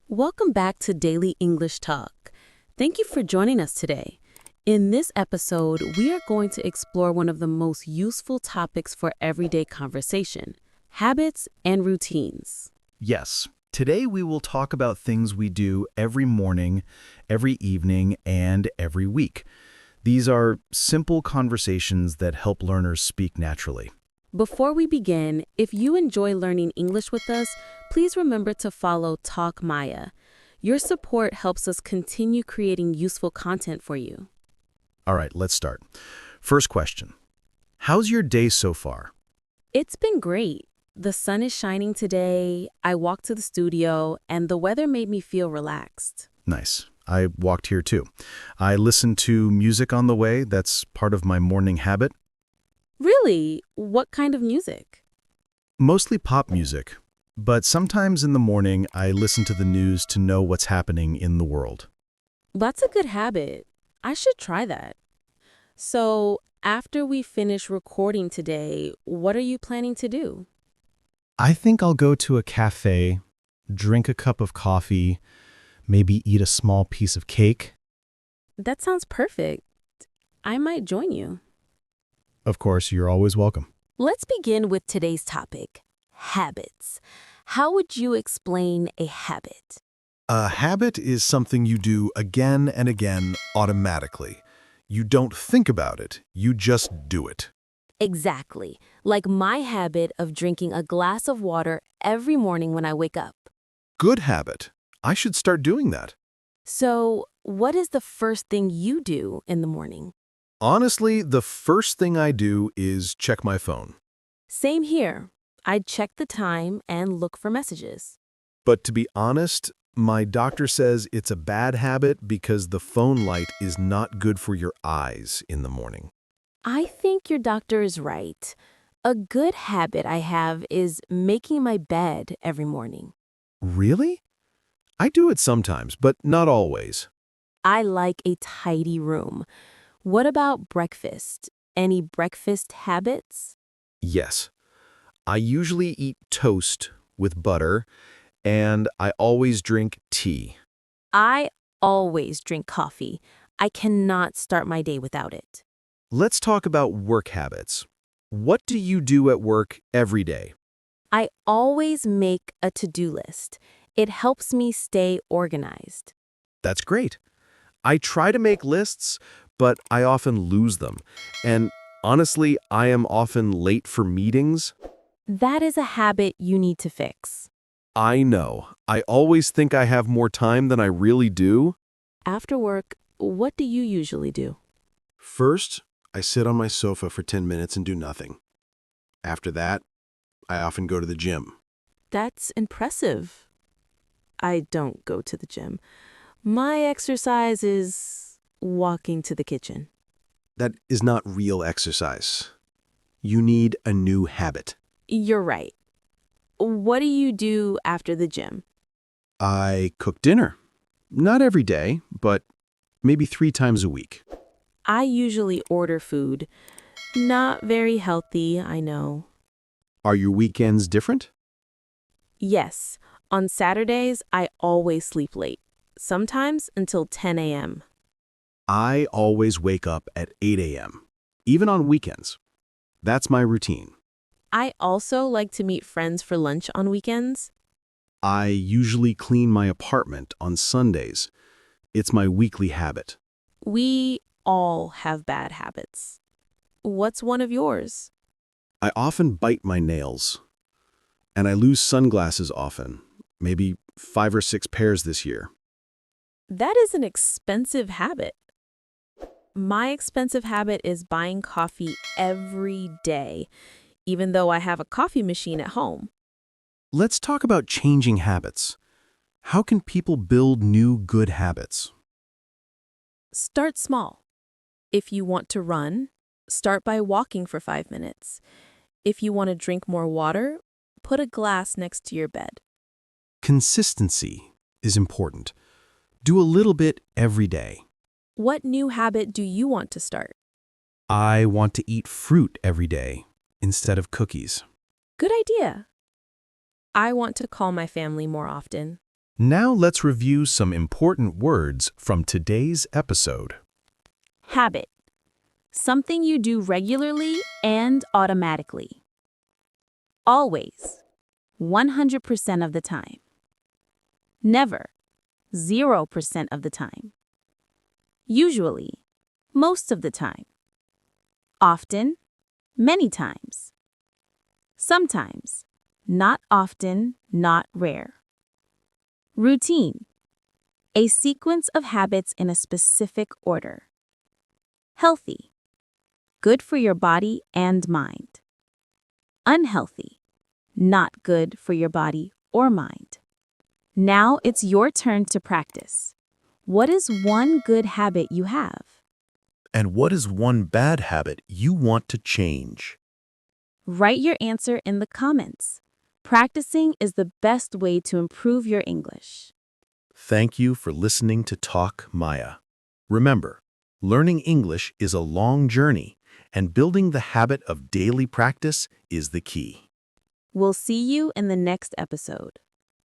Welcome back to Daily English Talk. Thank you for joining us today. In this episode, we are going to explore one of the most useful topics for everyday conversation: habits and routines. Yes. Today we will talk about things we do every morning, every evening, and every week. These are simple conversations that help learners speak naturally. Before we begin, if you enjoy learning English with us, please remember to follow Talk Maya. Your support helps us continue creating useful content for you. All right, let's start. First question. How's your day so far? It's been great. The sun is shining today, I walked to the studio, and the weather made me feel relaxed. Nice. I walked here too. I listened to music on the way. That's part of my morning habit. Really? What kind of music? Mostly pop music. But sometimes in the morning, I listen to the news to know what's happening in the world. That's a good habit. I should try that. So, after we finish recording today, what are you planning to do? I think I'll go to a cafe, drink a cup of coffee, maybe eat a small piece of cake. That sounds perfect. I might join you. Of course, you're always welcome. Let's begin with today's topic: habits. How would you explain a habit? A habit is something you do again and again automatically. You don't think about it, you just do it. Exactly. Like my habit of drinking a glass of water every morning when I wake up. Good habit. I should start doing that. So, what is the first thing you do in the morning? Honestly, the first thing I do is check my phone. Same here. I'd check the time and look for messages. But to be honest, my doctor says it's a bad habit because the phone light is not good for your eyes in the morning. I think your doctor is right. A good habit I have is making my bed every morning. Really? I do it sometimes, but not always. I like a tidy room. What about breakfast? Any breakfast habits? Yes. I usually eat toast with butter, and I always drink tea. I always drink coffee. I cannot start my day without it. Let's talk about work habits. What do you do at work every day? I always make a to-do list. It helps me stay organized. That's great. I try to make lists, but I often lose them. And honestly, I am often late for meetings. That is a habit you need to fix. I know. I always think I have more time than I really do. After work, what do you usually do? First, I sit on my sofa for 10 minutes and do nothing. After that, I often go to the gym. That's impressive. I don't go to the gym. My exercise is walking to the kitchen. That is not real exercise. You need a new habit. You're right. What do you do after the gym? I cook dinner. Not every day, but maybe 3 times a week. I usually order food. Not very healthy, I know. Are your weekends different? Yes, on Saturdays, I always sleep late, sometimes until 10 a.m. I always wake up at 8 a.m., even on weekends. That's my routine. I also like to meet friends for lunch on weekends. I usually clean my apartment on Sundays. It's my weekly habit. We all have bad habits. What's one of yours? I often bite my nails. And I lose sunglasses often, maybe 5 or 6 pairs this year. That is an expensive habit. My expensive habit is buying coffee every day, even though I have a coffee machine at home. Let's talk about changing habits. How can people build new good habits? Start small. If you want to run, start by walking for 5 minutes. If you want to drink more water, put a glass next to your bed. Consistency is important. Do a little bit every day. What new habit do you want to start? I want to eat fruit every day instead of cookies. Good idea. I want to call my family more often. Now let's review some important words from today's episode. Habit. Something you do regularly and automatically. Always. 100% of the time. Never. 0% of the time. Usually. Most of the time. Often. Many times. Sometimes. Not often, not rare. Routine. A sequence of habits in a specific order. Healthy. Good for your body and mind. Unhealthy. Not good for your body or mind. Now it's your turn to practice. What is one good habit you have? And what is one bad habit you want to change? Write your answer in the comments. Practicing is the best way to improve your English. Thank you for listening to Talk Maya. Remember, learning English is a long journey, and building the habit of daily practice is the key. We'll see you in the next episode.